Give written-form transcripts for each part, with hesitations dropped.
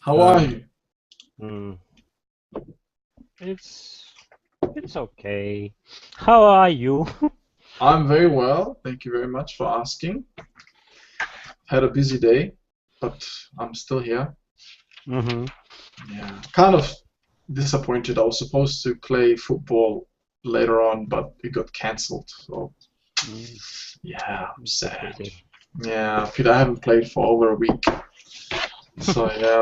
How are you? Mm, it's it's okay. How are you? I'm very well. Thank you very much for asking. Had a busy day, but I'm still here. hmm Yeah, kind of disappointed. I was supposed to play football later on, but it got cancelled. So Mm, yeah, I'm sad. pity. Yeah, Peter, I haven't played for over a week. So yeah.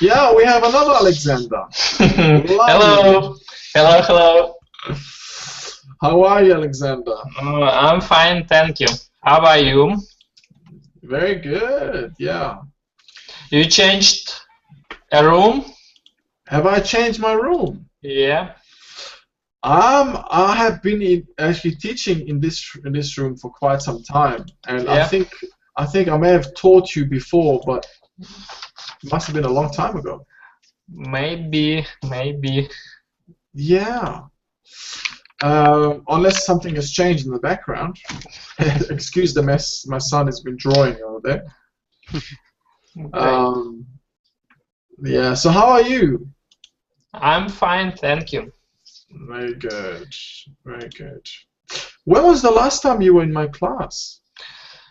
Yeah, we have another Alexander. Lovely. Hello, hello. How are you, Alexander? I'm fine, thank you. How are you? Very good. Yeah. You changed a room? Have I changed my room? Yeah, I have been actually teaching in this room for quite some time, and I yeah, think I may have taught you before, but it must have been a long time ago. maybe. Yeah. Unless something has changed in the background. Excuse the mess my son has been drawing over there. Great. Yeah. So how are you? I'm fine, thank you. Very good. Very good. When was the last time you were in my class?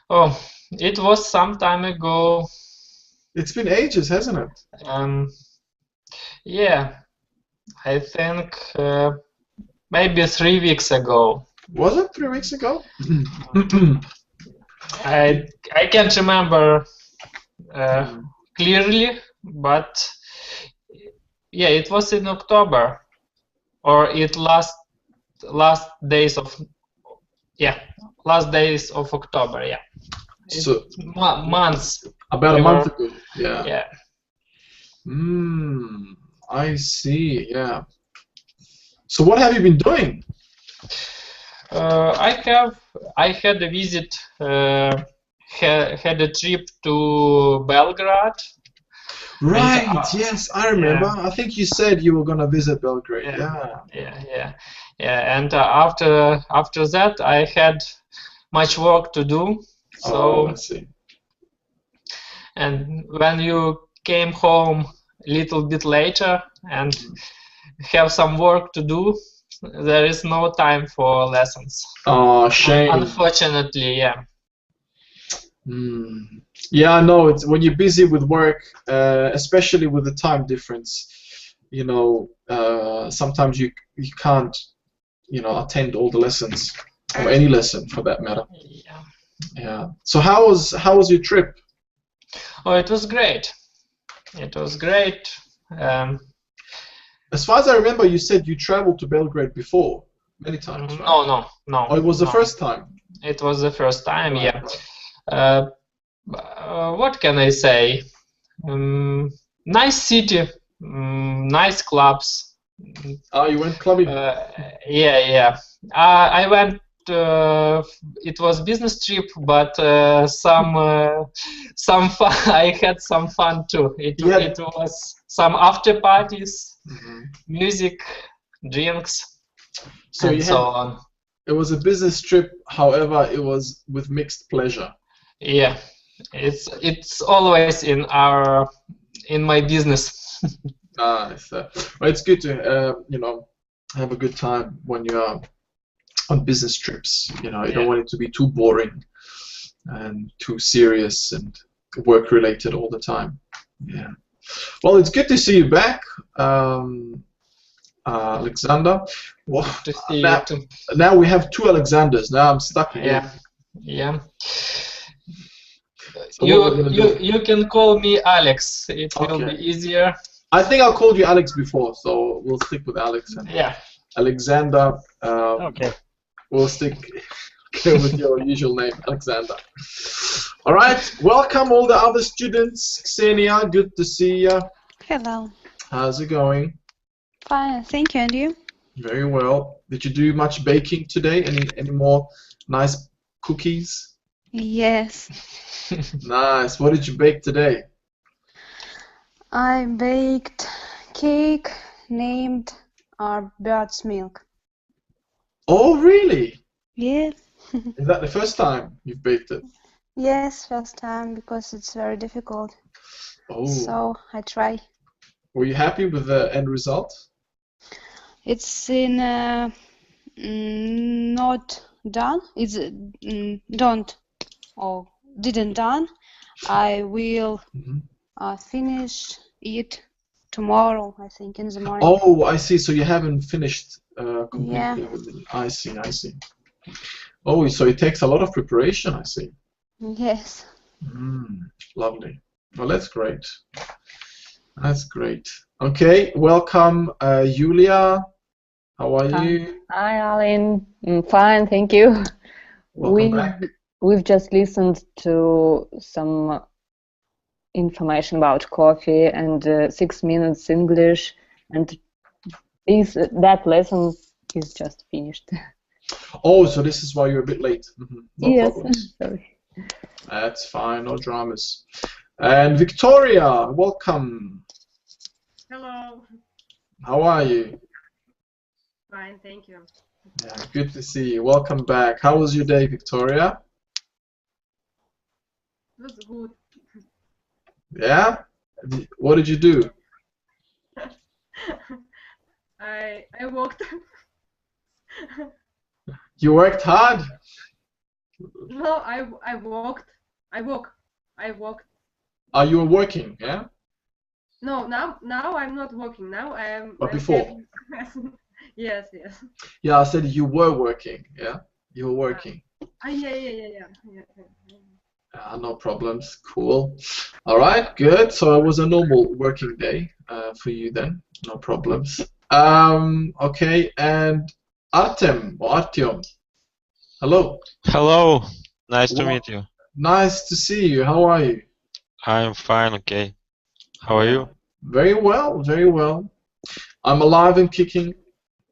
Oh, it was some time ago. It's been ages, hasn't it? Yeah, I think maybe 3 weeks ago. Was it 3 weeks ago? I can't remember clearly, but yeah, it was in October, or it last days of October. Yeah, So months. about a We month were ago. Yeah. yeah. I see. Yeah. So what have you been doing? I had a visit. Had a trip to Belgrade. Right. And Yes, I remember. yeah, I think you said you were gonna visit Belgrade. yeah, Yeah. yeah. And after that, I had much work to do. Oh, I So, see. and when you came home a little bit later and have some work to do, there is no time for lessons. Oh, shame. Unfortunately, yeah. Yeah, I know. It's when you're busy with work, especially with the time difference. Sometimes you can't, attend all the lessons or any lesson for that matter. Yeah. Yeah. So how was your trip? Oh, it was great. It was great. As far as I remember, you said you traveled to Belgrade before, many times, right? No, Oh, it was the no. first time. It was the first time, Right, yeah. right. What can I say? Nice city, nice clubs. Oh, you went clubbing. Yeah. I went. It was business trip, but some fun. I had some fun too. It was some after parties, music, drinks, So and you so had on. it was a business trip, however, it was with mixed pleasure. Yeah, it's always in my business. Nice. Well, it's good to have a good time when you are on business trips. You don't Yeah. want it to be too boring and too serious and work related all the time. Yeah. Well, it's good to see you back, Alexander. Well, To see now, you too. now we have two Alexanders. Now I'm stuck again. Yeah. So what we're gonna do? You can call me Alex. It will be Okay. easier. I think I called you Alex before, so we'll stick with Alex and Yeah. Alexander. Okay. We'll stick with your usual name, Alexander. All right. Welcome all the other students. Ksenia, good to see you. Hello. How's it going? Fine, thank you. And you? Very well. Did you do much baking today? Any more nice cookies? Yes. Nice. What did you bake today? I baked cake named our bird's milk. Oh, really? Yes. Is that the first time you've baked it? Yes, first time because it's very difficult. Oh, So I try. were you happy with the end result? It's in not done. It's don't or didn't done. I will Mhm. finish it tomorrow, I think, in the morning. Oh, I see. So you haven't finished Yeah. completely with it. I see, I see. Oh, so it takes a lot of preparation, I see. Yes. Lovely. Well, that's great. That's great. Okay, welcome, Julia. How are you? Hi, Alan. Fine, thank you. Welcome back. We've just listened to some information about coffee and 6 minutes English, and that lesson is just finished. Oh, so this is why you're a bit late. No Yes, problems. sorry. That's fine, no dramas. And Victoria, welcome. Hello. How are you? Fine, thank you. Yeah, good to see you. Welcome back. How was your day, Victoria? It was good. Yeah? What did you do? I walked. You worked hard? No, I walked. I walked. Are you working? Yeah? No, now I'm not working. Now I am. But I'm before? Yes. Yeah, I said you were working. Yeah? You were working. Yeah. No problems. Cool. All right, good. So it was a normal working day for you then. No problems. Okay, and Artem or Artyom. Hello. Hello, nice to Well, meet you. nice to see you. How are you? I'm fine, okay. How are you? Very well, very well. I'm alive and kicking.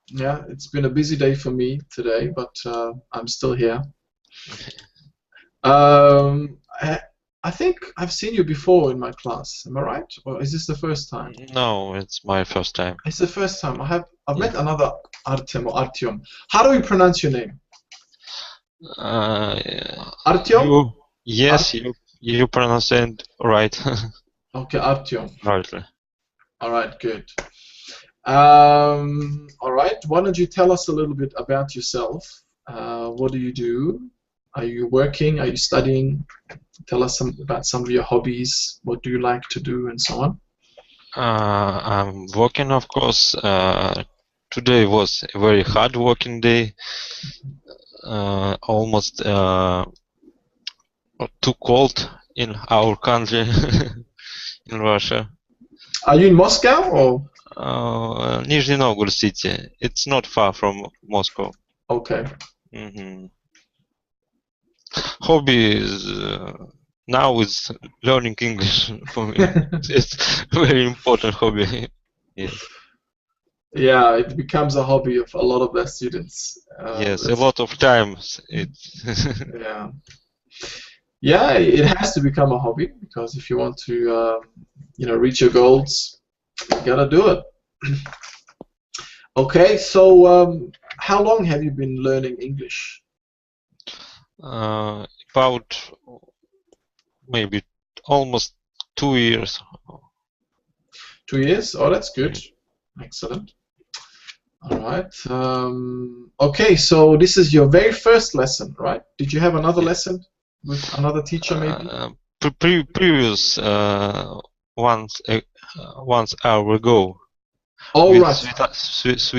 Yeah, it's been a busy day for me today, but I'm still here. I think I've seen you before in my class. Am I right? Or is this the first time? No, it's my first time. It's the first time. I've met another Artem or Artyom. How do we pronounce your name? Artyom? Yes, you pronounce it right. Okay, Artyom. Rightly. All right, good. All right. Why don't you tell us a little bit about yourself? What do you do? Are you working? Are you studying? Tell us about some of your hobbies. What do you like to do, and so on. I'm working, of course. Today was a very hard working day. Almost too cold in our country, in Russia. Are you in Moscow or? Nizhny Novgorod city. It's not far from Moscow. Okay. Hobby is now is learning English for me. It's a very important hobby. Yes. Yeah, it becomes a hobby of a lot of their students. Yes, a lot of times it. Yeah, it has to become a hobby because if you want to, reach your goals, you gotta do it. Okay, so how long have you been learning English? About maybe almost 2 years. 2 years? Oh, that's good. Excellent. All right. Okay, so this is your very first lesson, right? Did you have another lesson with another teacher, maybe? Previous once hour ago. Oh, with right. Svetozar.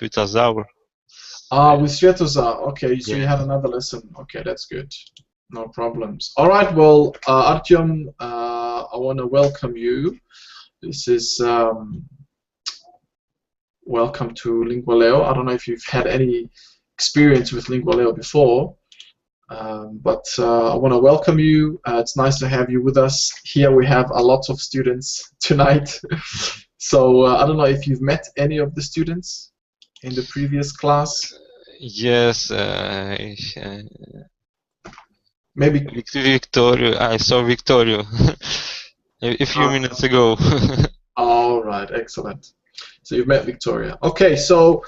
With Svetozar. Okay, so you had another lesson. Okay, that's good. No problems. All right. Well, Artyom, I want to welcome you. This is welcome to Lingualeo. I don't know if you've had any experience with Lingualeo before, but I want to welcome you. It's nice to have you with us. Here we have a lot of students tonight. So I don't know if you've met any of the students in the previous class. Yes. Maybe Victoria. I saw Victoria a few minutes ago. All right, excellent. So you've met Victoria. Okay, so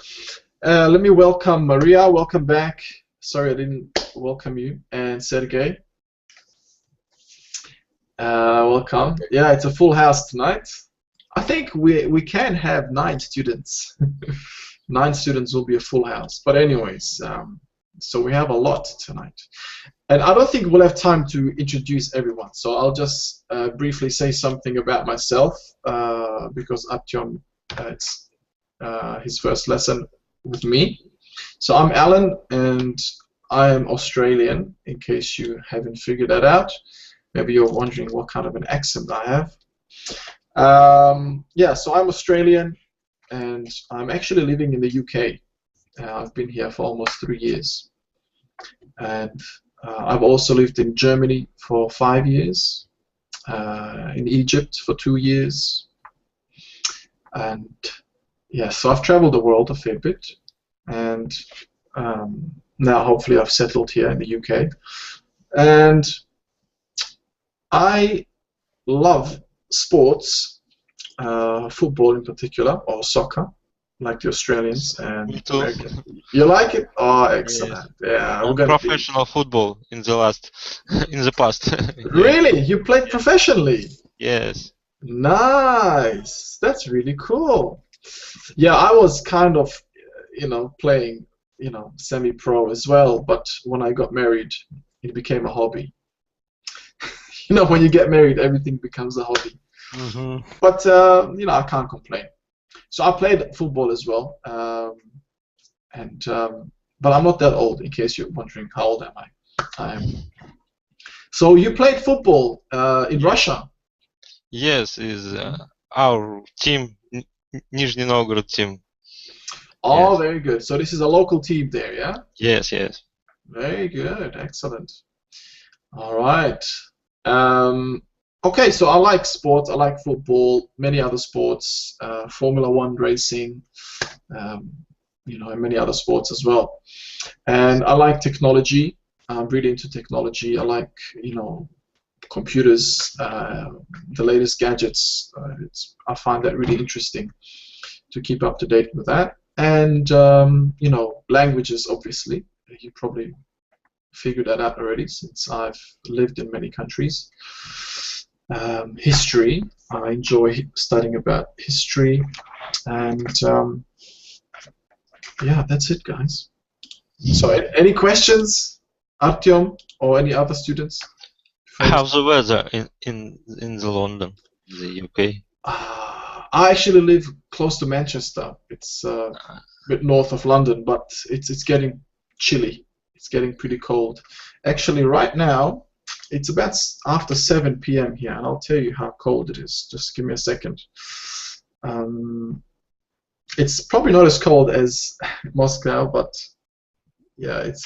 let me welcome Maria. Welcome back. Sorry I didn't welcome you. And Sergey. Welcome. Yeah, it's a full house tonight. I think we can have 9 students. 9 students will be a full house. But anyways, so we have a lot tonight. And I don't think we'll have time to introduce everyone. So I'll just briefly say something about myself because Artyom, it's his first lesson with me. So I'm Alan, and I am Australian, in case you haven't figured that out. Maybe you're wondering what kind of an accent I have. Yeah, so I'm Australian, and I'm actually living in the UK. I've been here for almost 3 years. And I've also lived in Germany for 5 years, in Egypt for 2 years. And yeah, so I've traveled the world a fair bit. And now hopefully I've settled here in the UK. And I love sports, football in particular, or soccer, like the Australians. And Me too. you like it? Oh, excellent! Yeah, we're gonna Professional football in the past. Really? You played professionally? Yes. Nice. That's really cool. Yeah, I was kind of, playing, semi-pro as well. But when I got married, it became a hobby. When you get married, everything becomes a hobby. Mm-hmm. But I can't complain. So I played football as well, but I'm not that old. In case you're wondering, how old am I? So you played football in Russia? Yes, is our team, Nizhny Novgorod team. Oh, Yes. very good. So this is a local team there, yeah? Yes, yes. Very good. Excellent. All right. Okay, so I like sports. I like football, many other sports, Formula One racing, and many other sports as well. And I like technology. I'm really into technology. I like, computers, the latest gadgets. I find that really interesting to keep up to date with that. And, languages, obviously. You probably figured that out already, since I've lived in many countries. History. I enjoy studying about history. And, yeah, that's it, guys. So, any questions, Artyom, or any other students? How's the weather in the London, the UK? I actually live close to Manchester. It's a bit north of London, but it's getting chilly. It's getting pretty cold. Actually, right now, it's about after 7 p.m. here, and I'll tell you how cold it is. Just give me a second. It's probably not as cold as Moscow, but yeah, it's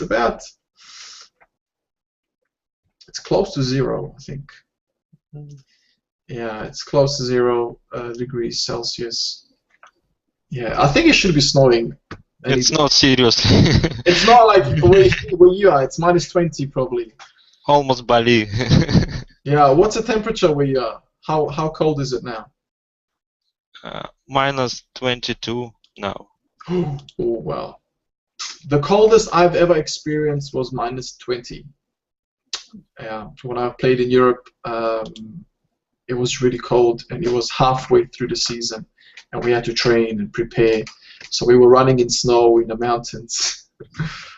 close to 0, I think. Yeah, it's close to 0 degrees Celsius. Yeah, I think it should be snowing. It's not seriously. It's not like where you are. It's -20 probably. Almost Bali. Yeah, what's the temperature where you are? How cold is it now? -22 now. Oh, wow. The coldest I've ever experienced was -20. Yeah, when I played in Europe, it was really cold, and it was halfway through the season, and we had to train and prepare. So we were running in snow in the mountains,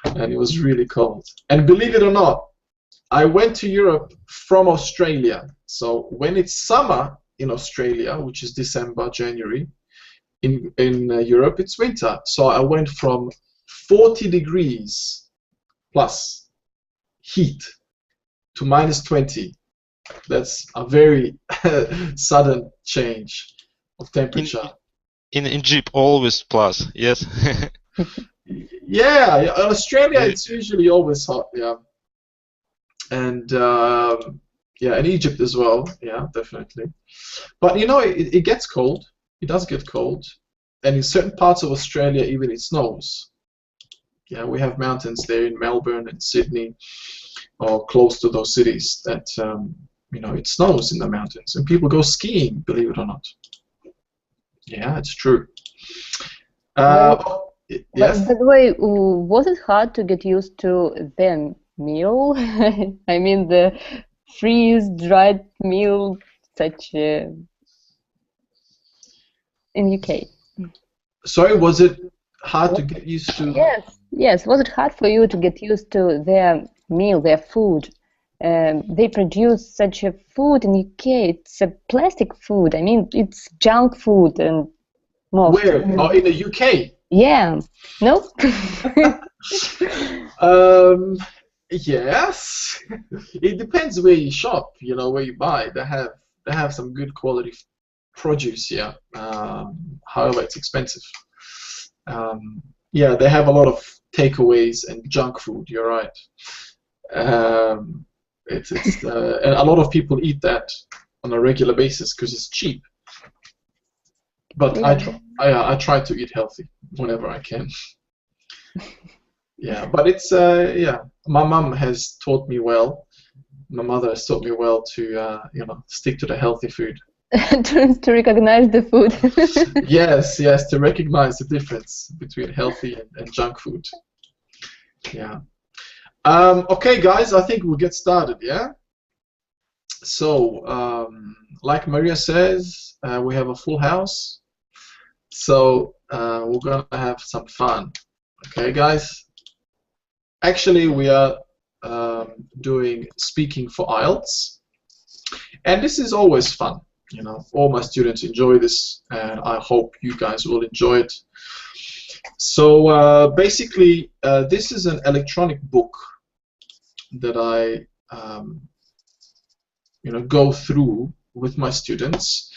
and it was really cold. And believe it or not, I went to Europe from Australia. So when it's summer in Australia, which is December, January, in Europe it's winter. So I went from 40 degrees plus heat to -20. That's a very sudden change of temperature. In Egypt, always plus, yes. Yeah, in Australia it's usually always hot, yeah. And yeah, in Egypt as well, yeah, definitely. But it gets cold. It does get cold, and in certain parts of Australia, even it snows. Yeah, we have mountains there in Melbourne and Sydney, or close to those cities that it snows in the mountains, and people go skiing. Believe it or not. Yeah, it's true. Yes. By the way, was it hard to get used to the meal? I mean, the freeze-dried meal, such in UK. Sorry, was it hard to get used to? Yes. Was it hard for you to get used to their meal, their food? They produce such a food in UK. It's a plastic food. I mean, it's junk food and most. Where? Oh, in the UK? Yeah. No? Yes. It depends where you shop, you know, where you buy. They have some good quality produce here. However, it's expensive. Yeah, they have a lot of takeaways and junk food. You're right. And a lot of people eat that on a regular basis because it's cheap. But I try to eat healthy whenever I can. Yeah, but it's yeah. My mum has taught me well. My mother has taught me well to you know, stick to the healthy food. To recognize the food. Yes, to recognize the difference between healthy and junk food. Yeah. Okay, guys, I think we'll get started. Yeah. So, like Maria says, we have a full house. So we're gonna have some fun. Okay, guys. Actually, we are doing speaking for IELTS, and this is always fun. You know, all my students enjoy this, and I hope you guys will enjoy it. So basically, this is an electronic book that I you know, go through with my students,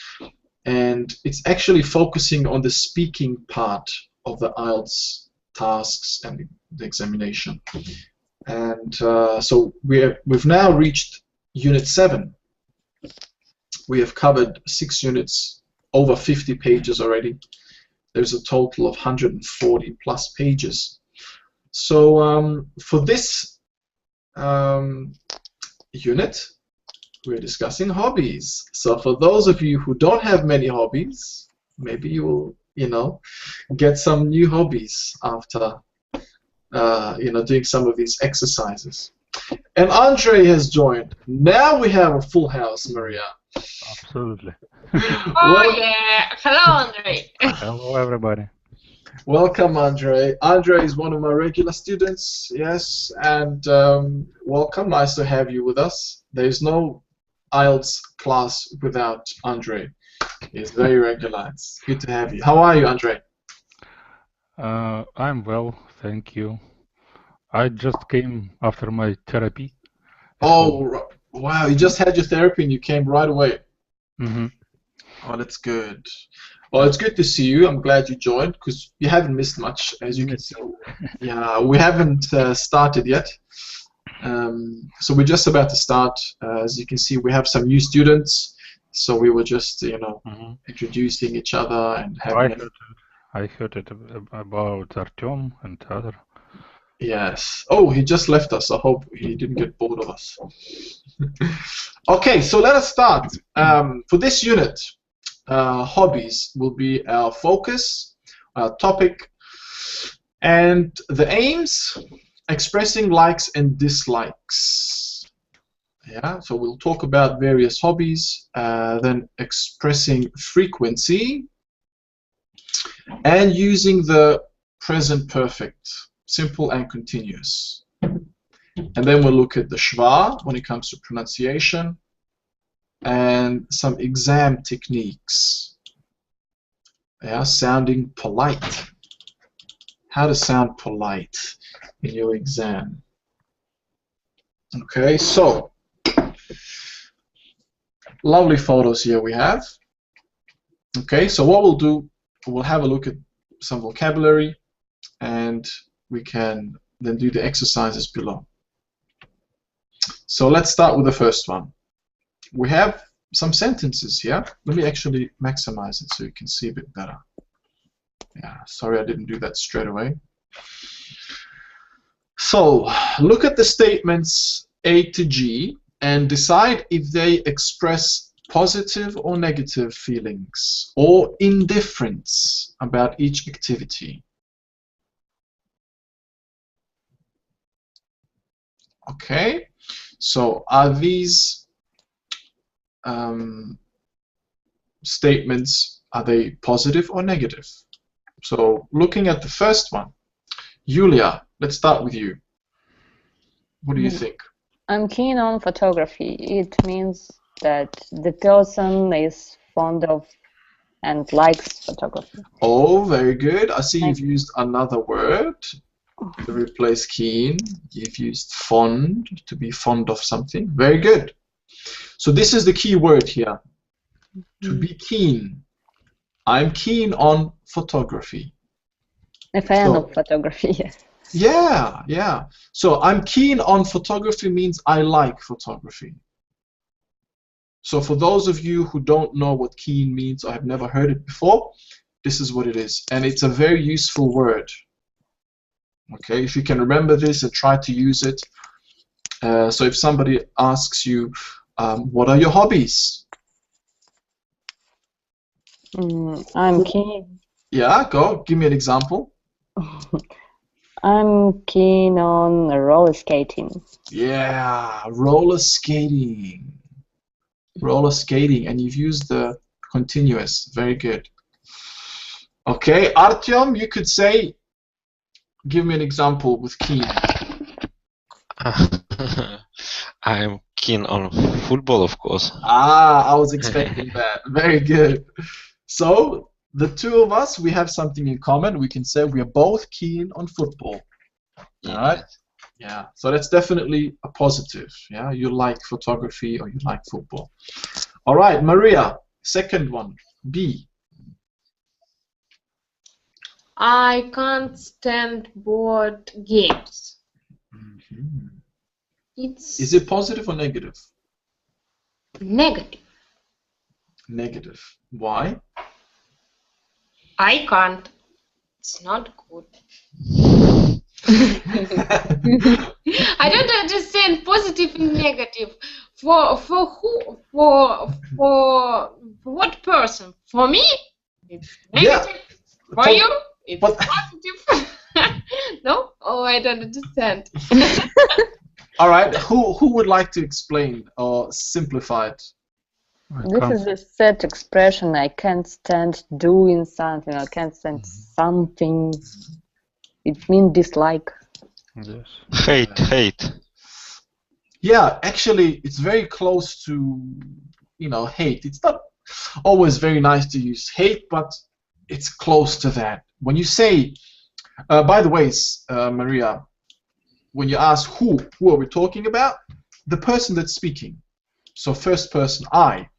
and it's actually focusing on the speaking part of the IELTS tasks and the examination. And so we've now reached Unit 7. We have covered 6 units, over 50 pages already. There's a total of 140 plus pages. So for this unit, we're discussing hobbies. So for those of you who don't have many hobbies, maybe you will, you know, get some new hobbies after you know, doing some of these exercises. And Andre has joined. Now we have a full house, Maria. Absolutely. Oh yeah! Hello, Andre. Hello, everybody. Welcome, Andre. Andre is one of my regular students, yes, and welcome. Nice to have you with us. There's no IELTS class without Andre. He's very regular. It's good to have you. How are you, Andre? I'm well, thank you. I just came after my therapy. Oh, wow. You just had your therapy and you came right away. Mm-hmm. Oh, that's good. Well, it's good to see you. I'm glad you joined because you haven't missed much, as you can see. Yeah, we haven't started yet. So we're just about to start. As you can see, we have some new students. So we were just, you know, introducing each other and having. I heard it about Artyom and other. Yes. Oh, he just left us. I hope he didn't get bored of us. Okay, so let us start. For this unit, hobbies will be our focus, our topic, and the aims, expressing likes and dislikes. Yeah, so we'll talk about various hobbies, then expressing frequency, and using the present perfect, simple and continuous. And then we'll look at the schwa when it comes to pronunciation and some exam techniques. Yeah, sounding polite. How to sound polite in your exam. Okay, so lovely photos here we have. Okay, so what we'll do, we'll have a look at some vocabulary and we can then do the exercises below. So let's start with the first one. We have some sentences here. Let me actually maximize it so you can see a bit better. Yeah, sorry I didn't do that straight away. So look at the statements A to G and decide if they express positive or negative feelings or indifference about each activity. Okay, So are these statements, are they positive or negative? So looking at the first one, Julia, let's start with you. What do you think? I'm keen on photography. It means that the person is fond of and likes photography. Oh, very good. I see you've used another word to replace keen. You've used fond, to be fond of something. Very good. So this is the key word here. To be keen. I'm keen on photography. A fan of photography, yes. Yeah, yeah. So I'm keen on photography means I like photography. So for those of you who don't know what keen means or have never heard it before, this is what it is. And it's a very useful word. Okay, if you can remember this and try to use it. So if somebody asks you, what are your hobbies? I'm keen. Yeah, go. Give me an example. I'm keen on roller skating. Yeah, roller skating. Roller skating, and you've used the continuous. Very good. Okay, Artyom, you could say, give me an example with keen. I'm keen on football, of course. Ah, I was expecting that. Very good. So, the two of us, we have something in common. We can say we are both keen on football. Yeah. All right? Yeah, so that's definitely a positive. Yeah, you like photography or you like football. All right, Maria, second one, B. I can't stand board games. Mm-hmm. It's Is it positive or negative? negative. Negative. Why? I can't. It's not good. I don't understand positive and negative. For who? For what person? For me, it's negative. Yeah. For you, it's positive. No? Oh, I don't understand. All right. Who would like to explain or simplify it? This is a set expression. I can't stand doing something. I can't stand something. It means dislike. Yes. Hate. Yeah, actually, it's very close to, hate. It's not always very nice to use hate, but it's close to that. When you say, by the way, Maria, when you ask who are we talking about? The person that's speaking. So first person, I.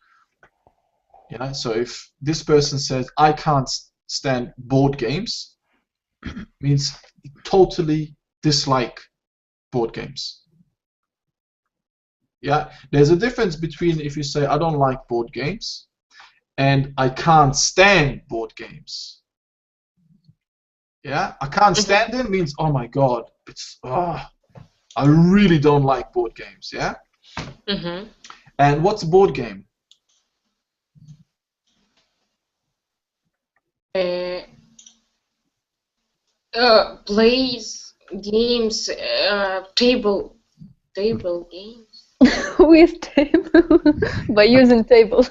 Yeah. So if this person says, I can't stand board games, means totally dislike board games. Yeah, there's a difference between if you say I don't like board games and I can't stand board games. Yeah, I can't stand them means oh my god, I really don't like board games. Yeah. Mm-hmm. And what's a board game? Plays games, table games. With table. By using table.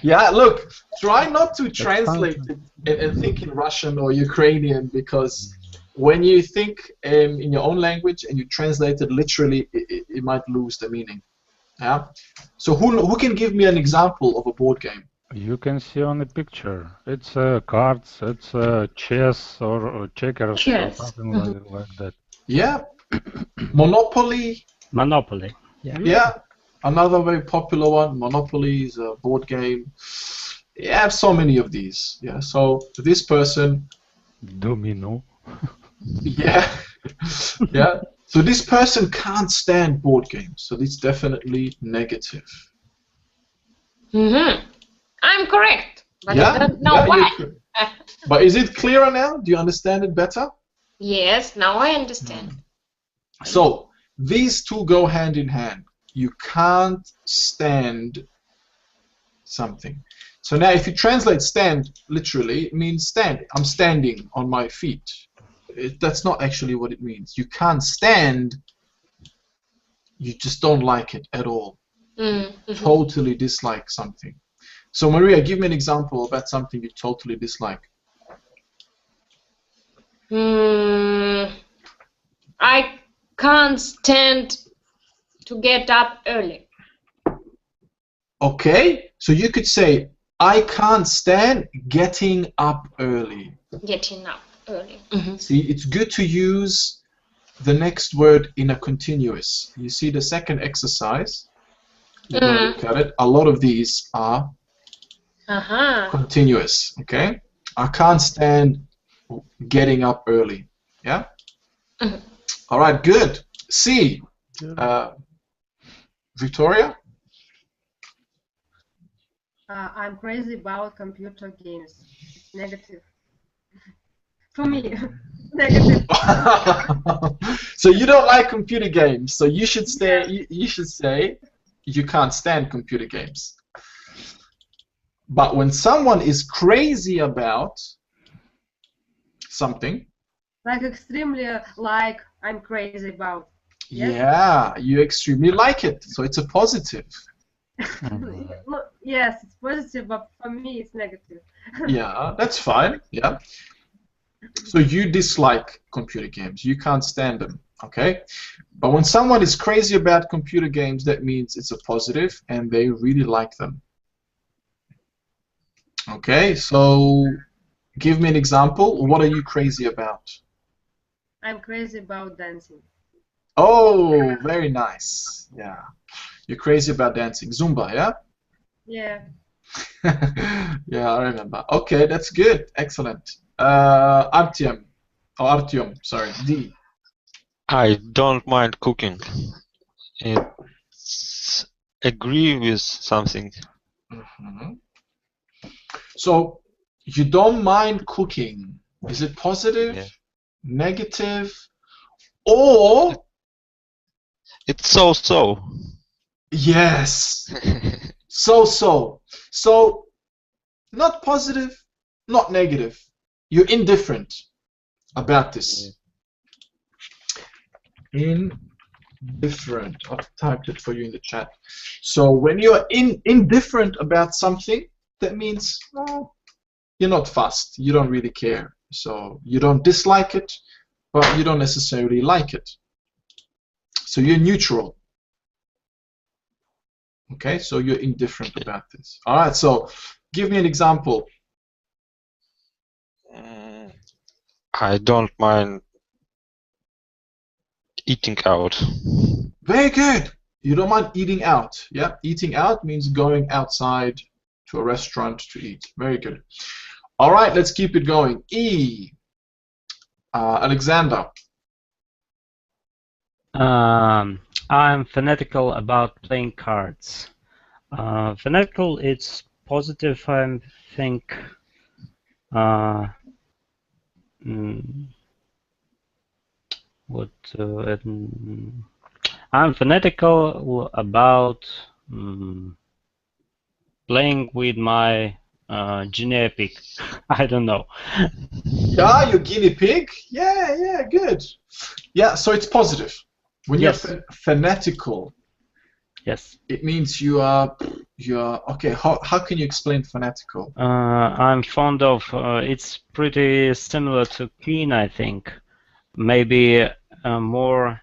Yeah, look, try not to translate it and think in Russian or Ukrainian, because when you think in your own language and you translate it literally, it might lose the meaning. Yeah. So who can give me an example of a board game? You can see on the picture. It's cards, it's chess or checkers or something like that. Yeah. Monopoly. Monopoly. Yeah. Yeah. Another very popular one. Monopoly is a board game. Yeah, I have so many of these. Yeah. So this person. Domino. Yeah. Yeah. So this person can't stand board games. So it's definitely negative. Mm-hmm. I'm correct, but Yeah? I don't know why. But is it clearer now? Do you understand it better? Yes, now I understand. So these two go hand in hand. You can't stand something. So now if you translate stand literally, it means stand. I'm standing on my feet. That's not actually what it means. You can't stand you just don't like it at all. Mm-hmm. Totally dislike something. So Maria, give me an example about something you totally dislike. I can't stand to get up early. Okay, so you could say, I can't stand getting up early. Getting up early. See, it's good to use the next word in a continuous. You see the second exercise? We're going to look at it. A lot of these are continuous, okay? I can't stand getting up early, yeah? All right, good. C, Victoria? I'm crazy about computer games. It's negative. For me, negative. So you don't like computer games. So you should stay. You should say you can't stand computer games. But when someone is crazy about something, Like extremely, like I'm crazy about. Yes? yeah, you extremely like it. So it's a positive. Yes, it's positive, but for me it's negative. Yeah, that's fine. Yeah. So you dislike computer games. You can't stand them. Okay. But when someone is crazy about computer games, that means it's a positive and they really like them. Okay. So give me an example. What are you crazy about? I'm crazy about dancing. Oh, very nice. Yeah. You're crazy about dancing. Zumba, yeah? Yeah. Yeah, I remember. Okay, that's good. Excellent. Artyom. Oh, Artyom, sorry. D. I don't mind cooking. It's agree with something. So, you don't mind cooking. Is it positive, Yeah. negative, or... It's so-so. Yes. So-so. So, not positive, not negative. You're indifferent about this. Indifferent. I've typed it for you in the chat. So when you're indifferent about something, that means, well, you're not fussed. You don't really care. So you don't dislike it, but you don't necessarily like it. So you're neutral. Okay, so you're indifferent about this. All right, so give me an example. I don't mind eating out. Very good. You don't mind eating out. Yeah, eating out means going outside to a restaurant to eat. Very good. All right, let's keep it going. E. Alexander. I'm fanatical about playing cards. Fanatical, it's positive, I think. I'm fanatical about playing with my guinea pig. I don't know. Yeah, your guinea pig. Yeah, good. Yeah, so it's positive. When Yes. you're fanatical, Yes. it means you are okay. How can you explain fanatical? I'm fond of. It's pretty similar to keen, I think. Maybe more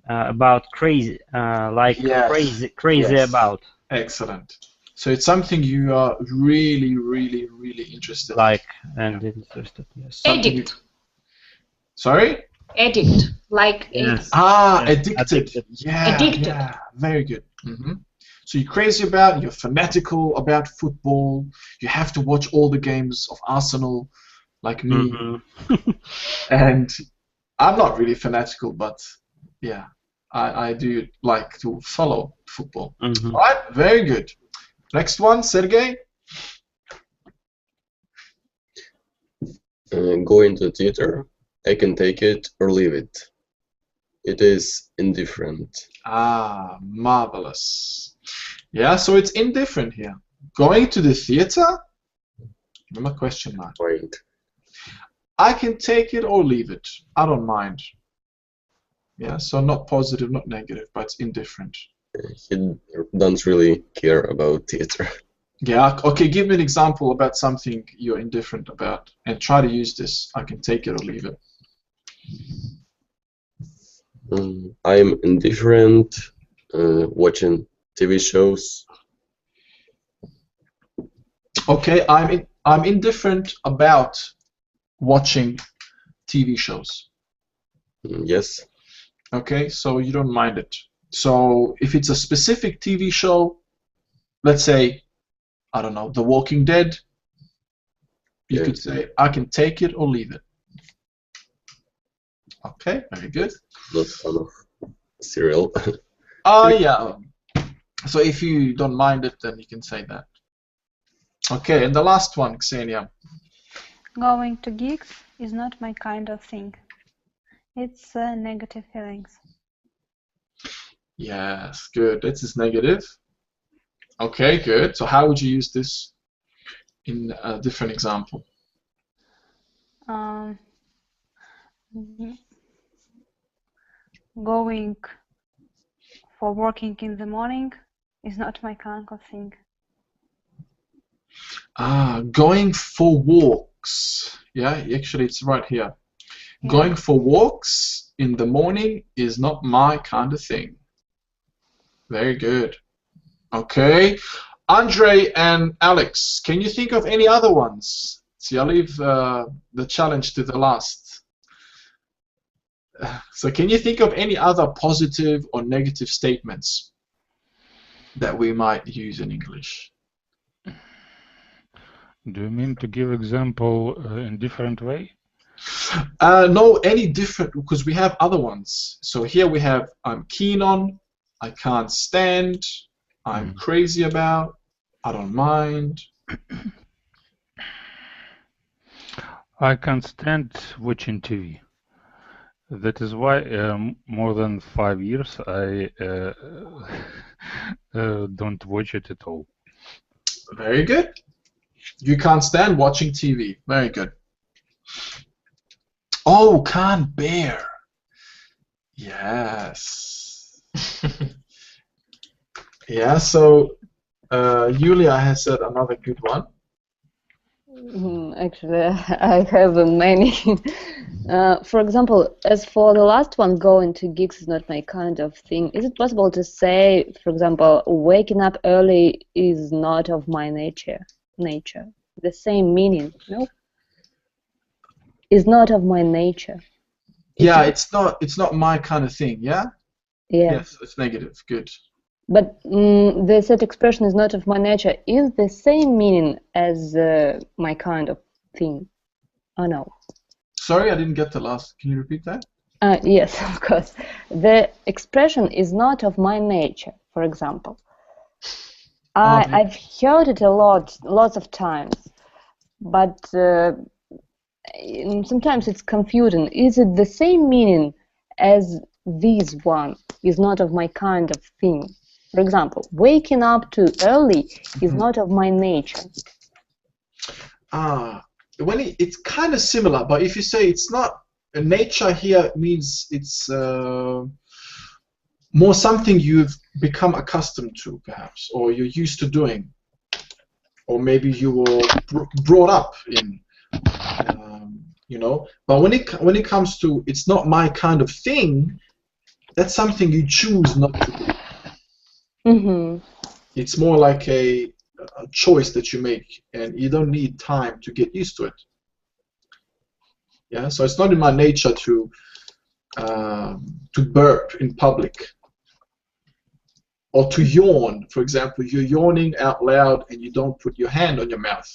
about crazy, like Yes. crazy Yes. about. Excellent. So it's something you are really, really, really interested Like and interested. Yes. Something Addict. Sorry? Addict. Like Yes. Ah, Yes, addicted. addicted. Yeah, Addicted. yeah, very good. So you're crazy about, you're fanatical about football. You have to watch all the games of Arsenal, like me. And I'm not really fanatical, but yeah, I do like to follow football. All right, very good. Next one, Sergey. Going to the theater, I can take it or leave it. It is indifferent. Ah, marvelous. Yeah, so it's indifferent here. Going to the theater? Remember question mark. Point. I can take it or leave it. I don't mind. Yeah, so not positive, not negative, but it's indifferent. He don't really care about theater. Yeah, okay, give me an example about something you're indifferent about and try to use this. I can take it or leave it. I'm indifferent watching TV shows. Okay, I'm indifferent about watching TV shows. Yes. Okay, so you don't mind it. So if it's a specific TV show, let's say, I don't know, The Walking Dead, you could say, I can take it or leave it. Okay, very good. Not fan of cereal. Yeah. So if you don't mind it, then you can say that. Okay, and the last one, Xenia. Going to gigs is not my kind of thing. It's negative feelings. Yes, good. This is negative. Okay, good. So how would you use this in a different example? Going for working in the morning is not my kind of thing. Going for walks. Yeah, actually it's right here. Yeah. Going for walks in the morning is not my kind of thing. Very good. Okay. Andre and Alex, can you think of any other ones? See, I'll leave the challenge to the last. So can you think of any other positive or negative statements that we might use in English? Do you mean to give example in different way? No, any different, because we have other ones. So here we have I'm keen on, I can't stand, I'm crazy about, I don't mind. I can't stand watching TV. That is why more than 5 years I don't watch it at all. Very good. You can't stand watching TV. Very good. Oh, can't bear. Yes. Yeah, so Julia has said another good one. Actually, I have many. For example, as for the last one, going to gigs is not my kind of thing. Is it possible to say, for example, waking up early is not of my nature? The same meaning, no? Is not of my nature. Yeah, it's not my kind of thing, yeah? Yeah. Yes, it's negative. Good. But the set expression is not of my nature is the same meaning as my kind of thing. Oh no. Sorry, I didn't get the last. Can you repeat that? Yes, of course. The expression is not of my nature, for example. I've heard it lots of times, but sometimes it's confusing. Is it the same meaning as this one is not of my kind of thing? For example, waking up too early is not of my nature. It's kind of similar, but if you say it's not, nature here means it's more something you've become accustomed to, perhaps, or you're used to doing, or maybe you were brought up in, you know. But when it comes to it's not my kind of thing, that's something you choose not to do. It's more like a choice that you make, and you don't need time to get used to it. Yeah, so it's not in my nature to burp in public or to yawn. For example, you're yawning out loud and you don't put your hand on your mouth.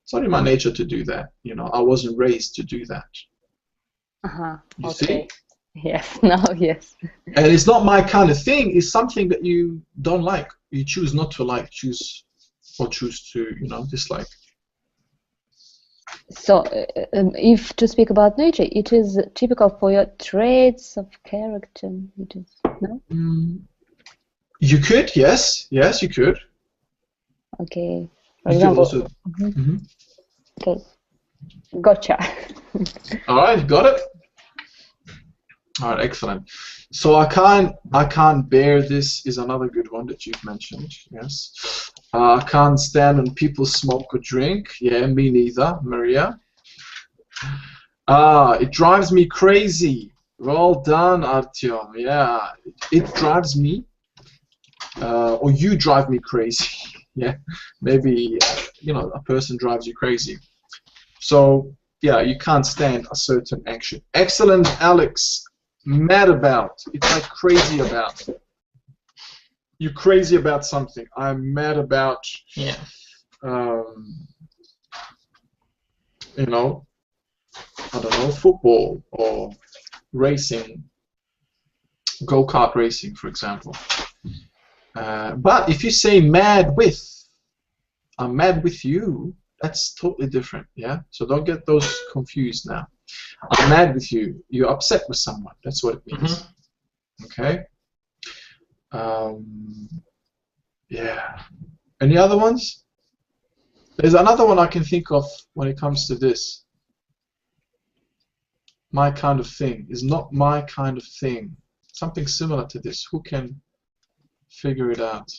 It's not in my nature to do that. You know, I wasn't raised to do that. You see? Yes, now yes. And it's not my kind of thing. It's something that you don't like. You choose not to like, choose to, you know, dislike. So, if to speak about nature, it is typical for your traits of character. It is, no? You could, yes, you could. Okay. For example. Also, Okay. Gotcha. All right, got it. All right, excellent. So I can't bear this is another good one that you've mentioned. Yes. I can't stand when people smoke or drink. Yeah, me neither, Maria. It drives me crazy. Well done, Artyom. Yeah, it drives me, or you drive me crazy. Yeah, maybe a person drives you crazy. So yeah, you can't stand a certain action. Excellent, Alex. Mad about. It's like crazy about. You're crazy about something. I'm mad about. Yeah. I don't know, football or racing, go-kart racing, for example. But if you say mad with, I'm mad with you, that's totally different, yeah? So don't get those confused now. I'm mad with you. You're upset with someone. That's what it means. Okay? Yeah. Any other ones? There's another one I can think of when it comes to this. My kind of thing is not my kind of thing. Something similar to this. Who can figure it out?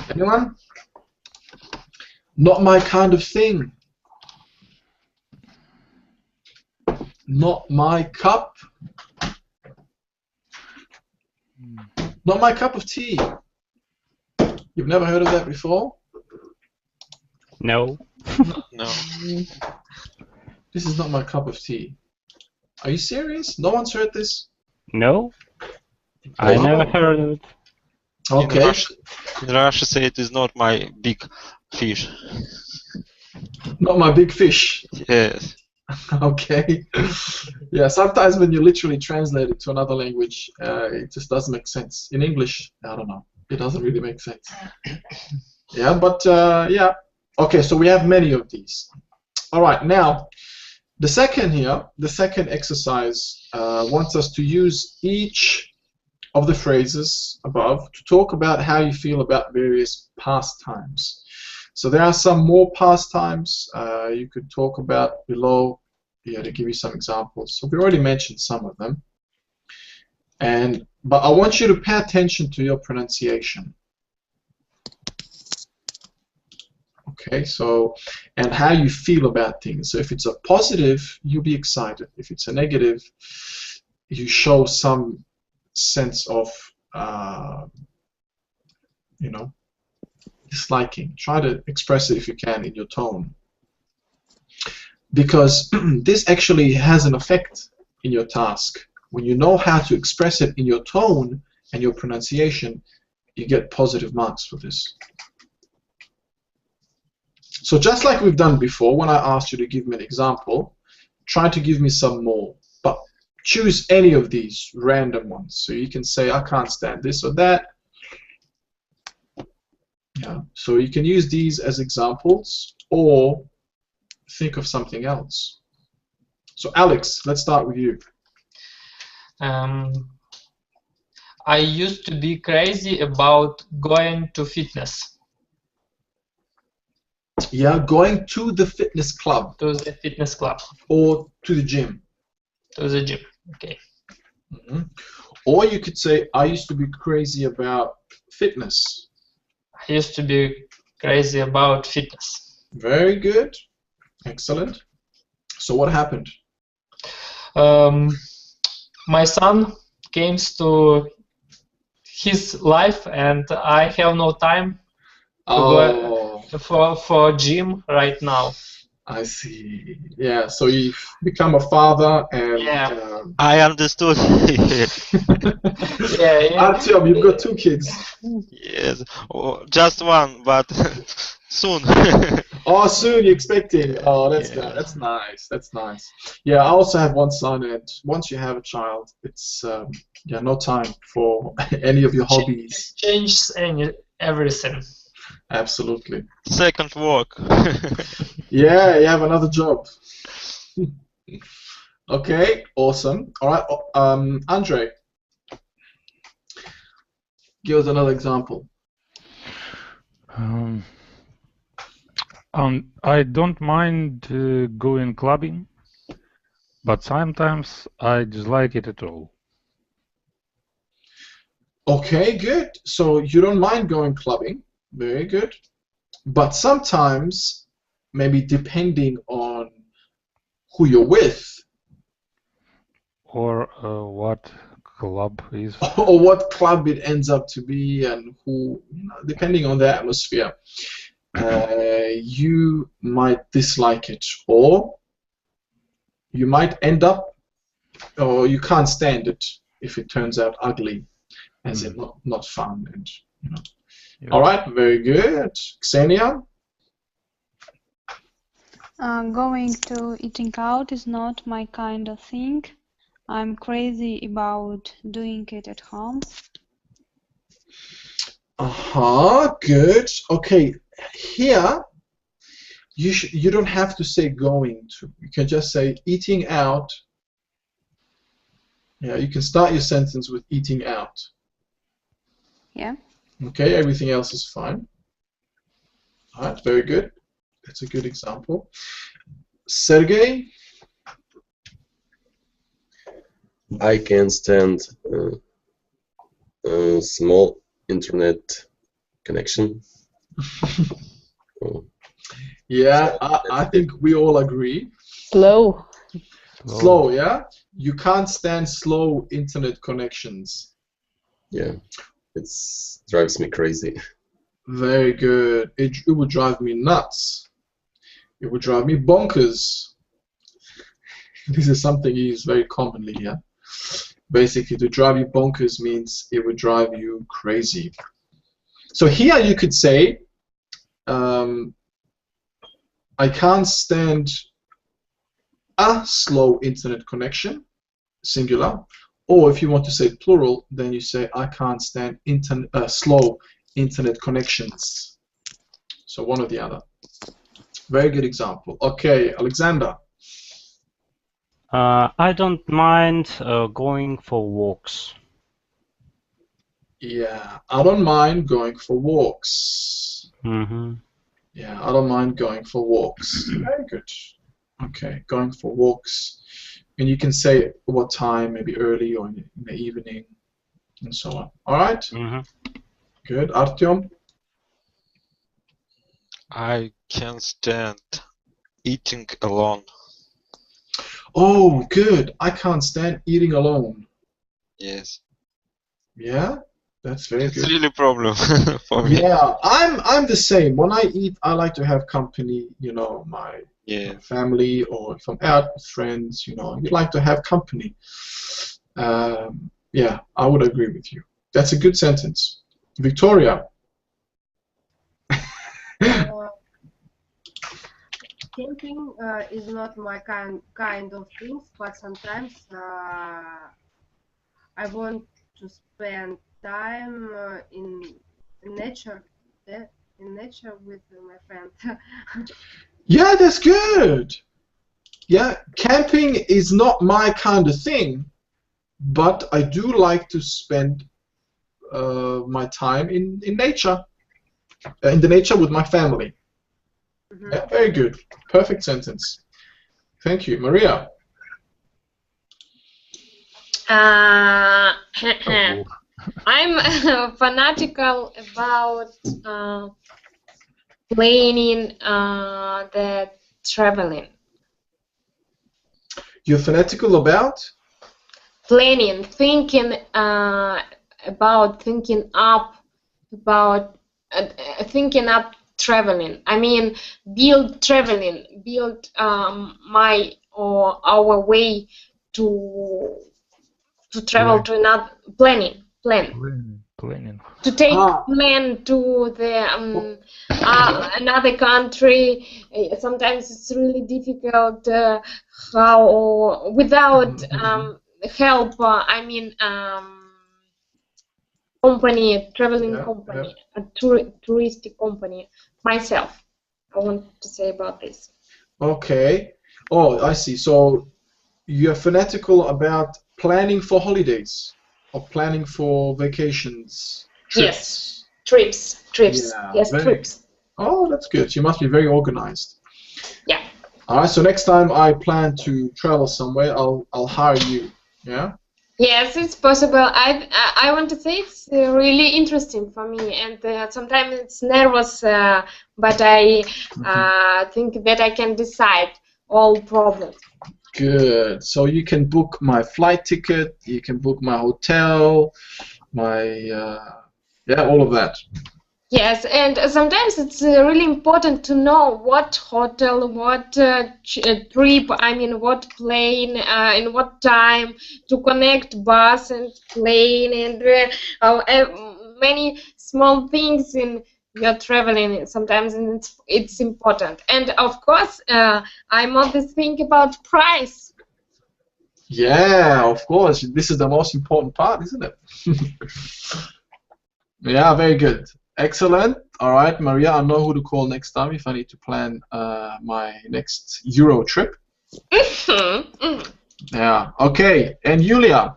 Anyone? Not my kind of thing. Not my cup. Not my cup of tea. You've never heard of that before? No. No. This is not my cup of tea. Are you serious? No one's heard this? No. I never heard of it. Okay. In Russia, say it is not my big fish. Not my big fish. Yes. Okay. Yeah, sometimes when you literally translate it to another language, it just doesn't make sense. In English, I don't know. It doesn't really make sense. Yeah, but yeah. Okay, so we have many of these. All right, now, the second exercise wants us to use each of the phrases above to talk about how you feel about various pastimes. So there are some more pastimes you could talk about below here to give you some examples. So we already mentioned some of them. But I want you to pay attention to your pronunciation. Okay, so, and how you feel about things. So if it's a positive, you'll be excited. If it's a negative, you show some sense of, disliking. Try to express it if you can in your tone. Because this actually has an effect in your task. When you know how to express it in your tone and your pronunciation, you get positive marks for this. So just like we've done before, when I asked you to give me an example, try to give me some more. But choose any of these random ones. So you can say, I can't stand this or that. Yeah. So you can use these as examples or think of something else. So Alex, let's start with you. I used to be crazy about going to fitness. Yeah, going to the fitness club. To the fitness club. Or to the gym. To the gym, okay. Mm-hmm. Or you could say, I used to be crazy about fitness. I used to be crazy about fitness. Very good. Excellent. So what happened? My son came to his life and I have no time to go for gym right now. I see. Yeah, so you've become a father and... Yeah. I understood. Artyom, you've got 2 kids. Yes, just one, but soon. Oh, soon you're expecting. Oh, that's good. That's nice. That's nice. Yeah, I also have 1 son, and once you have a child, it's no time for any of your hobbies. Changes everything. Absolutely. Second work. Yeah, you have another job. Okay, awesome. All right, Andre, give us another example. I don't mind going clubbing, but sometimes I dislike it at all. Okay, good. So you don't mind going clubbing. Very good. But sometimes, maybe depending on who you're with, Or what club is. or what club it ends up to be, and who, depending on the atmosphere, you might dislike it, or you might end up, or you can't stand it if it turns out ugly, as in not fun, and you know. Yeah. All right, very good. Xenia? Going to eating out is not my kind of thing. I'm crazy about doing it at home. Good. Okay, here you don't have to say going to. You can just say eating out. Yeah, you can start your sentence with eating out. Yeah. Okay, everything else is fine. All right, very good. That's a good example. Sergey? I can stand a small internet connection. Yeah, I think we all agree. Slow. Slow, yeah? You can't stand slow internet connections. Yeah, it drives me crazy. Very good. It would drive me nuts. It would drive me bonkers. This is something used very commonly here. Basically, to drive you bonkers means it would drive you crazy. So here you could say, I can't stand a slow internet connection, singular. Or if you want to say plural, then you say, I can't stand slow internet connections. So one or the other. Very good example. Okay, Alexander. I don't mind going for walks. Yeah, I don't mind going for walks. Mm-hmm. Yeah, I don't mind going for walks. Very good. Okay, going for walks. And you can say what time, maybe early or in the evening, and so on. All right? Mm-hmm. Good. Artyom? I can't stand eating alone. Oh, good. I can't stand eating alone. Yes. Yeah? That's very It's good. really a problem for me. Yeah, I'm the same. When I eat, I like to have company, you know, my family, or if I'm out with friends, you know, you like to have company. Yeah, I would agree with you. That's a good sentence. Victoria. Camping is not my kind of things, but sometimes I want to spend time in nature, with my friend. Yeah, that's good. Yeah, camping is not my kind of thing, but I do like to spend my time in nature, in the nature with my family. Yeah, very good. Perfect sentence. Thank you. Maria. I'm fanatical about planning the traveling. You're fanatical about? Planning, thinking about thinking up traveling. I mean, build traveling, build my or our way to travel to another plan to take plan to the another country. Sometimes it's really difficult how without help. I mean, company, traveling company, a touristic company. Myself, I want to say about this. Okay. Oh, I see. So you're fanatical about planning for holidays or planning for vacations, trips. Yes, trips. Yeah, Yes, trips. Oh, that's good. You must be very organized. Yeah. All right. So next time I plan to travel somewhere, I'll hire you. Yeah. Yes, it's possible. I want to say it's really interesting for me, and sometimes it's nervous, but I think that I can decide all problems. Good. So you can book my flight ticket. You can book my hotel. My yeah, all of that. Yes, and sometimes it's really important to know what hotel, what trip, I mean, what plane, in what time to connect bus and plane and many small things in your traveling. Sometimes it's important. And of course, I mostly think about price. Yeah, of course. This is the most important part, isn't it? Yeah, very good. Excellent. All right, Maria, I know who to call next time if I need to plan my next Euro trip. Yeah. Okay. And Julia?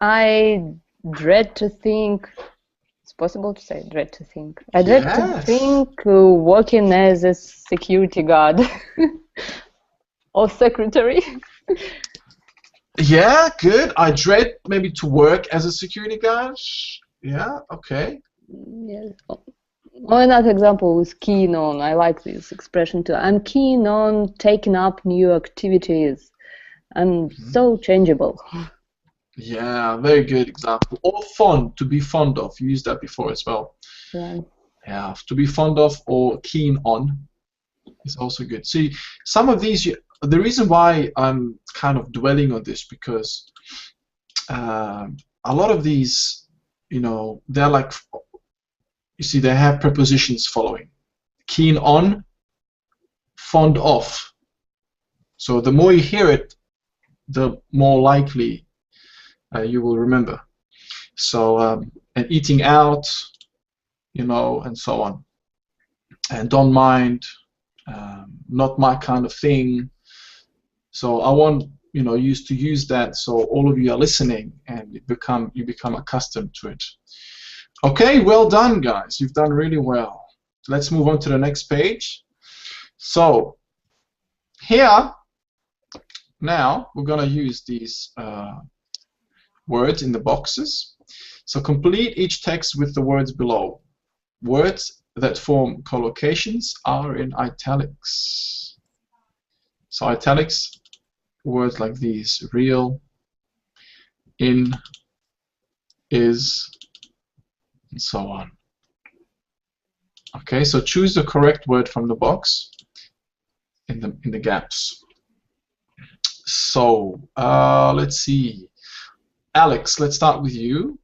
I dread to think. It's possible to say dread to think. I dread to think working as a security guard or secretary. Yeah, good. I dread maybe to work as a security guard. Yeah, okay. Yes. Or another example is keen on. I like this expression too. I'm keen on taking up new activities. I'm so changeable. Yeah, very good example. Or fond, to be fond of. You used that before as well. Yeah. Yeah, to be fond of or keen on is also good. See, some of these, the reason why I'm kind of dwelling on this because a lot of these, you know, they're like, you see, they have prepositions following. Keen on, fond of. So the more you hear it, the more likely you will remember. So, and eating out, you know, and so on. And don't mind, not my kind of thing. So I want, you know, you to use that so all of you are listening and you become accustomed to it. Okay, well done, guys. You've done really well. Let's move on to the next page. So here, now we're going to use these words in the boxes. So complete each text with the words below. Words that form collocations are in italics. So italics, words like these: real, in, is, and so on. Okay, so choose the correct word from the box in the gaps. So let's see. Alex, let's start with you.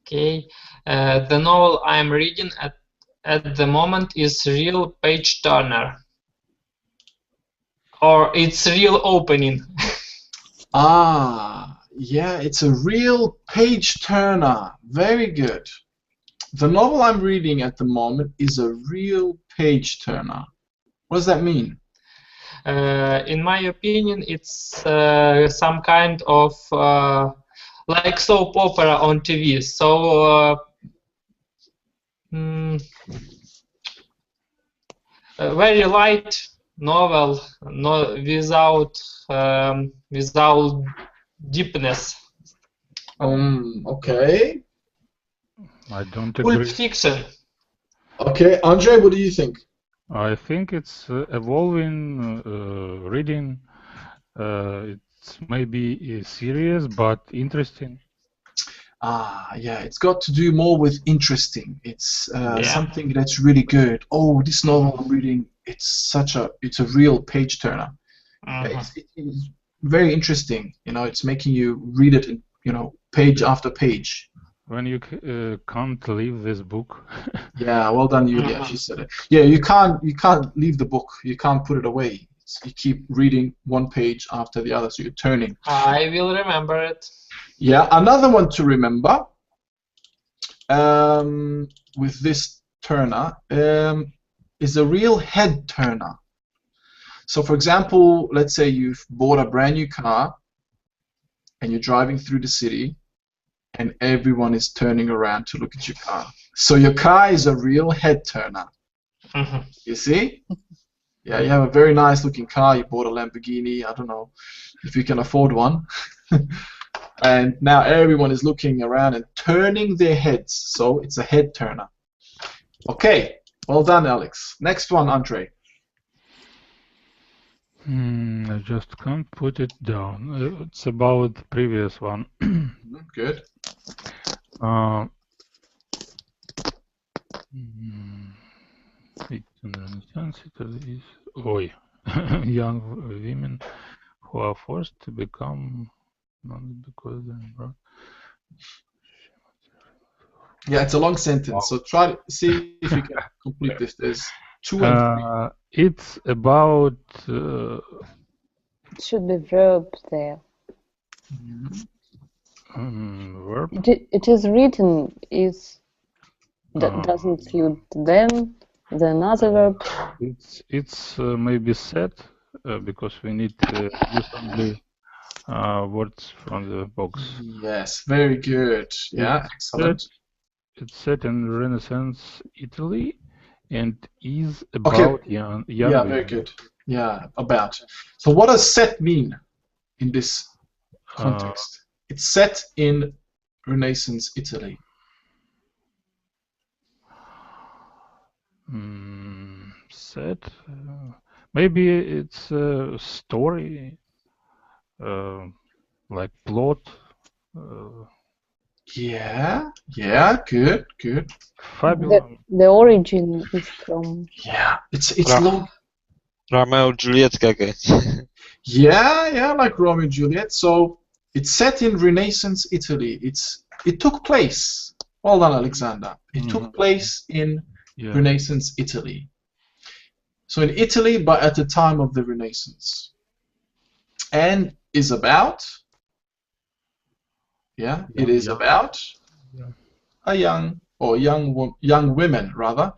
Okay, the novel I'm reading at the moment is Real Page Turner, or it's Real Opening. Yeah, it's a real page turner. Very good. The novel I'm reading at the moment is a real page turner. What does that mean? In my opinion, it's some kind of like soap opera on TV. So a very light novel, without deepness. Okay. I don't agree. Pulp Fiction. Okay, Andre, what do you think? I think it's evolving reading. It's maybe serious but interesting. Yeah, it's got to do more with interesting. It's something that's really good. Oh, this novel I'm reading, it's a real page turner. It's very interesting. You know, it's making you read it, you know, page after page. When you can't leave this book. Yeah, well done, Julia. She said it. Yeah, you can't leave the book. You can't put it away. You keep reading one page after the other, so you're turning. I will remember it. Yeah, another one to remember with this turner is a real head turner. So, for example, let's say you've bought a brand new car and you're driving through the city, and everyone is turning around to look at your car. So your car is a real head turner. You see? Yeah, you have a very nice looking car. You bought a Lamborghini. I don't know if you can afford one. And now everyone is looking around and turning their heads. So it's a head turner. Okay, well done, Alex. Next one, Andre. I just can't put it down. It's about the previous one. Good. It's in Renaissance, Italy is young women who are forced to become nuns because they're Yeah, it's a long sentence, so try to see if you can complete this. There's 2 and 3. It's about It should be verb there. verb. It is written is doesn't use then another verb. It's maybe set because we need to use only words from the box. Yes, very good. Yeah, excellent. It's set in Renaissance Italy and is about young yeah, women. very good. Yeah, about. So what does set mean in this context? It's set in Renaissance Italy. Set. Maybe it's a story, like plot. Yeah, good. The origin is from. Yeah, it's long. Romeo and Juliet, Yeah, like Romeo and Juliet. So it's set in Renaissance Italy. It took place. Well done, Alexander. It took place in Renaissance Italy. So in Italy, but at the time of the Renaissance, and is about. Yeah, it is about a young women rather,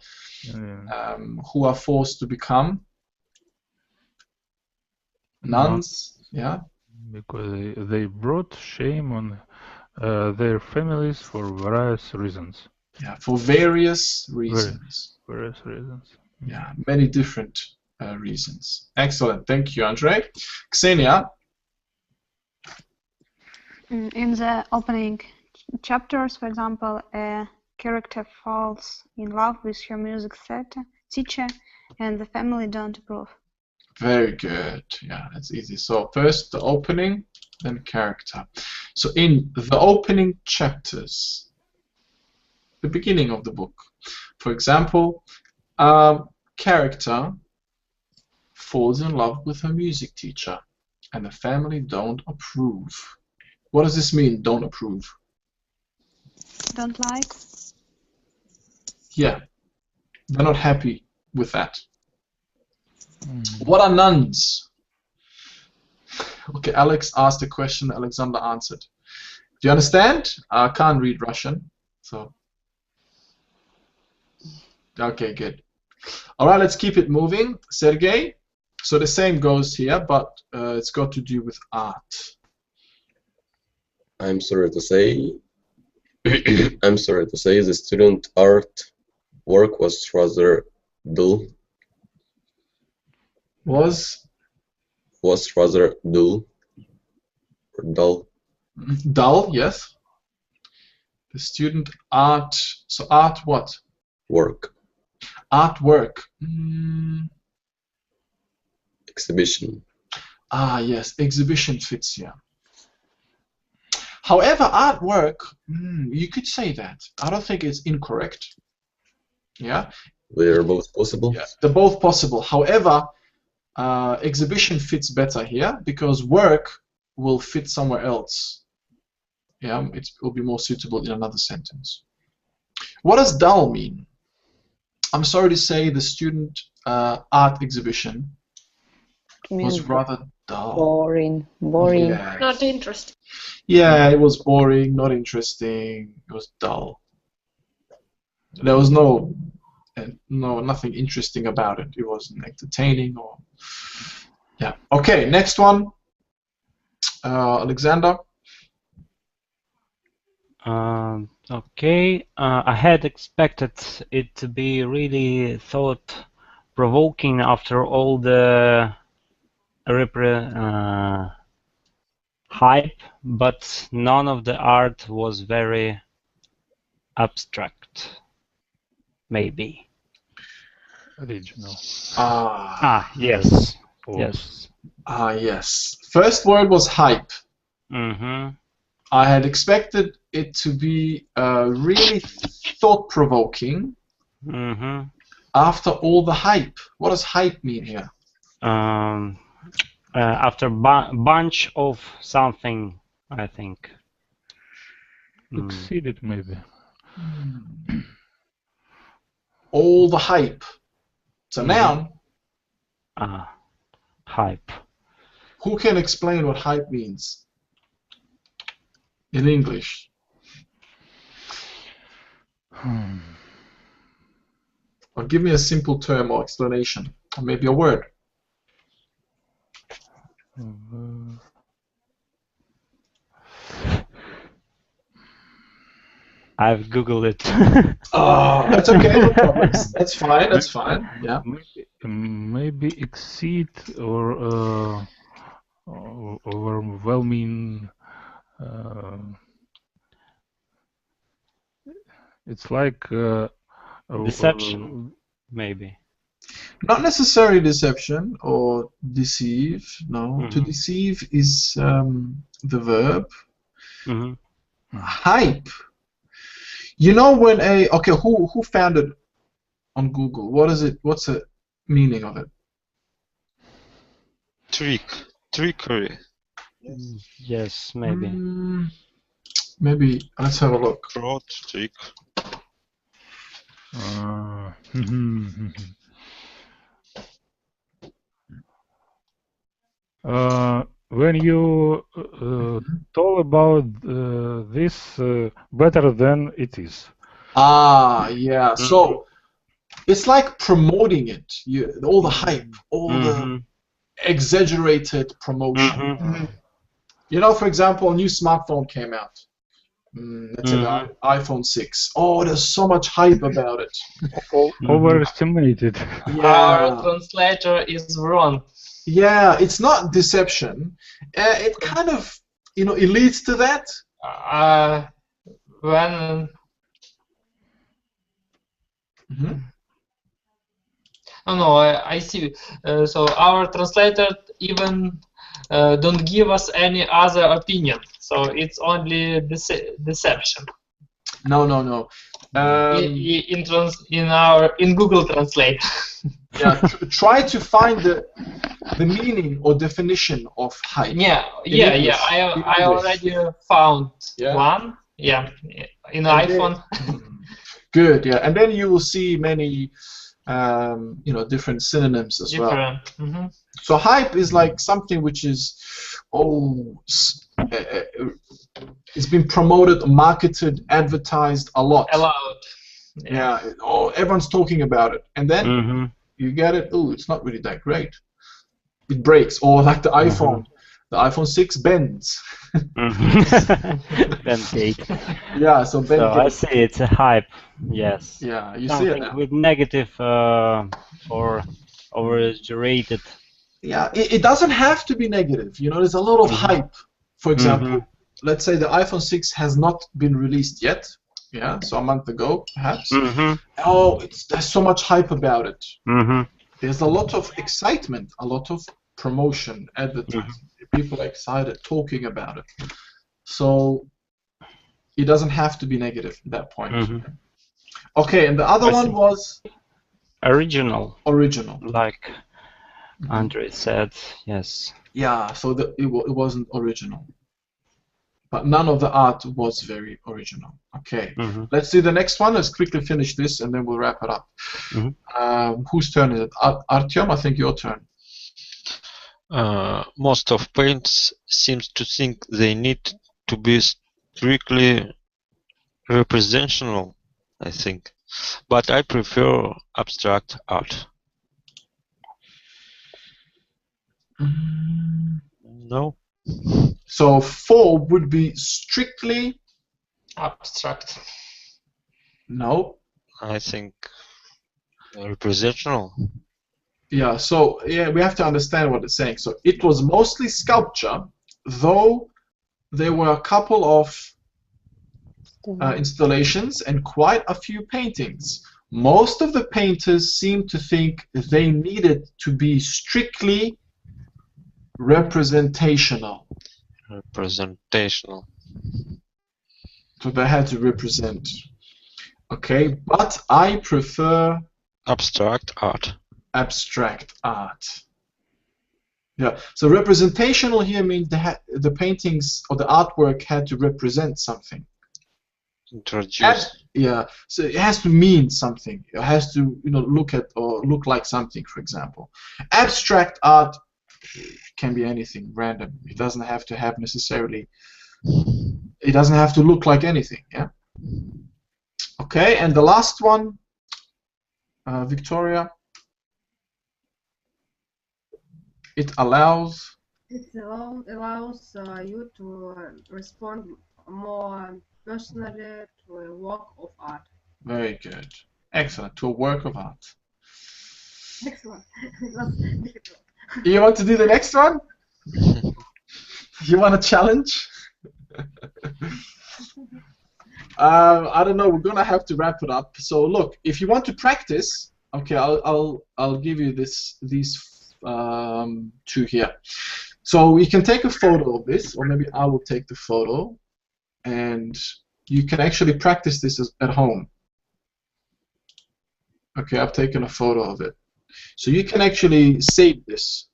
who are forced to become nuns. Yeah, because they brought shame on their families for various reasons. Yeah, for various reasons. Various reasons. Yeah, many different reasons. Excellent, thank you, Andre. Ksenia. In the opening chapters, for example, a character falls in love with her music teacher, and the family don't approve. Very good. Yeah, that's easy. So first the opening, then character. So in the opening chapters, the beginning of the book, for example, character falls in love with her music teacher, and the family don't approve. What does this mean, don't approve? Don't like? Yeah, they're not happy with that. What are nuns? Okay, Alex asked a question, Alexander answered. Do you understand? I can't read Russian, so... Okay, good. Alright, let's keep it moving. Sergey? So the same goes here, but it's got to do with art. I'm sorry to say, the student art work was rather dull. Was rather dull. Or dull. Dull, yes. The student art. So art what? Work. Artwork. Exhibition. Ah, yes. Exhibition fits here. However, artwork, you could say that. I don't think it's incorrect. Yeah? They're both possible? Yeah, they're both possible. However, exhibition fits better here because work will fit somewhere else. Yeah, it will be more suitable in another sentence. What does dull mean? I'm sorry to say the student art exhibition was rather dull. Boring. Yeah. Not interesting. Yeah, it was boring, not interesting. It was dull. There was nothing interesting about it. It wasn't entertaining or. Yeah. Okay. Next one. Alexander. Okay, I had expected it to be really thought-provoking after all the hype, but none of the art was very abstract. Maybe. Original. Yes. Oops. Yes. Yes. First word was hype. Mm-hmm. I had expected it to be really thought-provoking Mm-hmm. after all the hype. What does hype mean here? After bunch of something, I think. Exceeded, maybe. All the hype. It's a noun. Hype. Who can explain what hype means in English? Or give me a simple term or explanation, or maybe a word. I've Googled it. That's okay, no problems. That's fine, that's fine. Yeah. Maybe exceed or overwhelming. It's like Deception, maybe. Not necessarily deception or deceive. No, to deceive is the verb. Hype. You know when who found it on Google? What is it? What's the meaning of it? Trickery. Yes, maybe. Maybe let's have a look. Fraud, trick. When you told about this better than it is. Yeah. So it's like promoting it. All the hype, all the exaggerated promotion. You know, for example, a new smartphone came out. Let's say the iPhone 6. Oh, there's so much hype about it. Overestimated. Our translator is wrong. Yeah, it's not deception. It kind of, it leads to that. When no, I see. So our translator even don't give us any other opinion. So it's only deception. No. In Google Translate. Yeah, try to find the meaning or definition of hype. I already found one. Yeah, in iPhone. Good. Yeah, and then you will see many, different synonyms as well. So hype is like something which is, it's been promoted, marketed, advertised a lot. A lot. Yeah. Everyone's talking about it, and then you get it. Oh, it's not really that great. It breaks, or like the iPhone. The iPhone 6 bends. Bendgate. Yeah, so Bendgate. So I see it's a hype. Yes. Yeah, you something see it now. With negative or overrated. Yeah, it doesn't have to be negative. There's a lot of hype. For example, let's say the iPhone 6 has not been released yet. Yeah, so a month ago, perhaps. There's so much hype about it. There's a lot of excitement, a lot of promotion, advertising. People are excited, talking about it. So it doesn't have to be negative at that point. Okay, and the other one was original. Original, like Andre said. Yes. Yeah, so it wasn't original, but none of the art was very original. Okay, let's do the next one. Let's quickly finish this, and then we'll wrap it up. Whose turn is it? Artyom, I think your turn. Most of paints seems to think they need to be strictly representational, I think, but I prefer abstract art. No. So 4 would be strictly Abstract. No. I think representational. Yeah, so yeah, we have to understand what it's saying. So it was mostly sculpture, though there were a couple of installations and quite a few paintings. Most of the painters seem to think they needed to be strictly representational. Representational. So they had to represent. Okay, but I prefer abstract art. Abstract art. Yeah, so representational here means the paintings or the artwork had to represent something. Introduce. Yeah, so it has to mean something. It has to, look at or look like something. For example, abstract art can be anything, random. It doesn't have to have necessarily. It doesn't have to look like anything. Yeah. Okay, and the last one, Victoria. It allows. It allows you to respond more personally to a work of art. Very good. Excellent. To a work of art. Excellent. It was difficult. You want to do the next one? You want a challenge? I don't know. We're gonna have to wrap it up. So look, if you want to practice, okay, I'll give you these two here. So we can take a photo of this, or maybe I will take the photo, and you can actually practice this at home. Okay, I've taken a photo of it. So you can actually save this.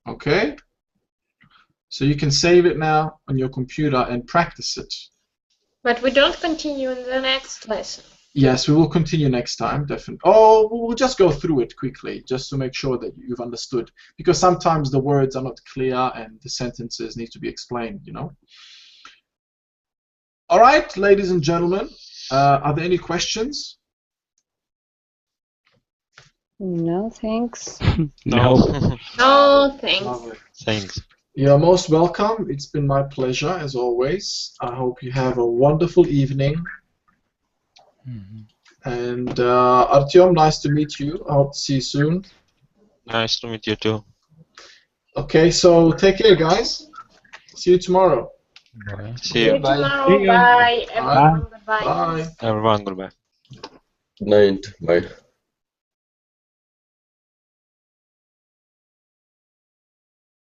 Okay? So you can save it now on your computer and practice it. But we don't continue in the next lesson. Yes, we will continue next time, definitely. Oh, we'll just go through it quickly, just to make sure that you've understood. Because sometimes the words are not clear and the sentences need to be explained, All right, ladies and gentlemen, are there any questions? No, thanks. No. No, thanks. Lovely. Thanks. You're most welcome. It's been my pleasure, as always. I hope you have a wonderful evening. And Artyom, nice to meet you. I hope to see you soon. Nice to meet you too. Okay, so take care, guys. See you tomorrow. Bye. See you. Tomorrow. Bye. Everyone. Goodbye. Bye. Everyone, goodbye. Good night. Bye.